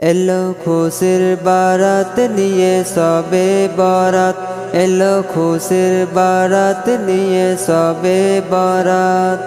এলো খুশির বারাত নিয়ে সবে বরাত, এলো খুশির বারাত নিয়ে সবে বরাত।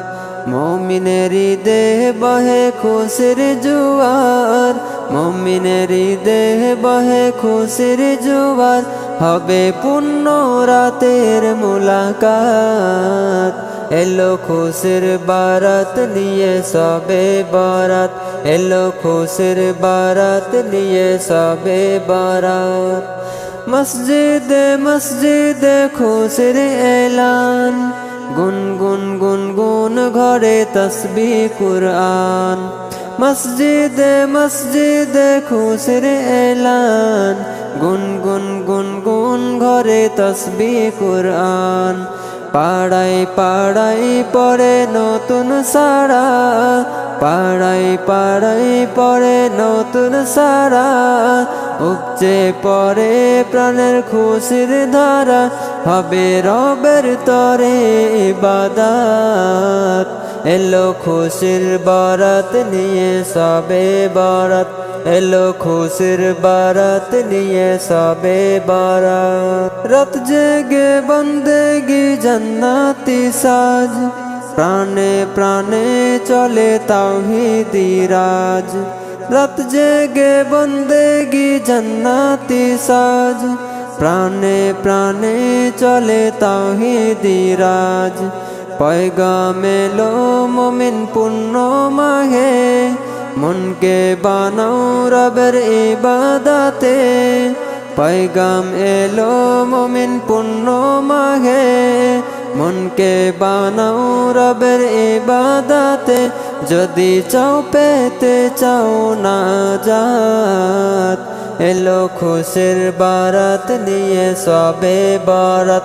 মুমিনেরি দেহ বহে খুশির জোয়ার, মুমিনেরি দেহ বহে খুশির জোয়ার। হবে পুণ্য রাতের মুলাকাত, এলো খুশির বারাত নিয়ে সবে বরাত, এলো খুশির বারাত নিয়ে সবে বরাত। মসজিদে মসজিদে খুশির এলান, গুনগুন গুনগুন ঘরে তসবিহ কুরআন। মসজিদে মসজিদে খুশির এলান, গুনগুন গুনগুন ঘরে তসবিহ কুরআন। পাড়ায় পাড়ায় পড়ে নতুন সারা, পাড়ায় পাড়ায় পড়ে নতুন সারা। উপচে পড়ে প্রাণের খুশির ধারা, হবে রবের তরে ইবাদত। এলো খুশির বারাত নিয়ে সবে বরাত, এলো খুশির বারাত নিয়ে সবে বরাত। রাত জেগে বন্দেগি জান্নাতি সাজ, প্রাণে প্রাণে চলে তাওহীদি রাজ। রাত জেগে বন্দেগি জান্নাতি সাজ, প্রাণে প্রাণে চলে তাওহীদি রাজ। পয়গাম এলো মুমিন পূর্ণ মাহে, মনকে বানাও রবের ইবাদতে। পয়গাম এলো মুমিন পূর্ণ মাহে, মনকে বানাও রবের ইবাদতে। যদি চাও পেতে চাও নাজাত, এলো খুশির বারাত নিয়ে সবে বরাত,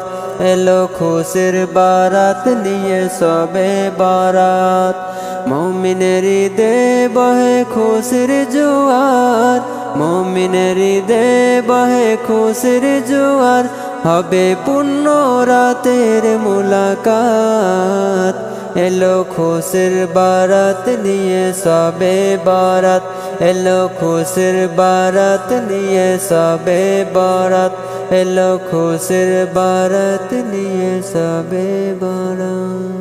এলো খুশির বারাত নিয়ে সবে বরাত। মুমিনেরি দেহ বহে খুশির জোয়ার, মুমিনেরি দেহ বহে খুশির জোয়ার। হবে পুণ্য রাতের মুলাকাত, এলো খুশির বারাত নিয়ে সবে বরাত, এলো খুশির বারাত নিয়ে সবে বরাত, এলো খুশির বারাত নিয়ে সবে বরাত।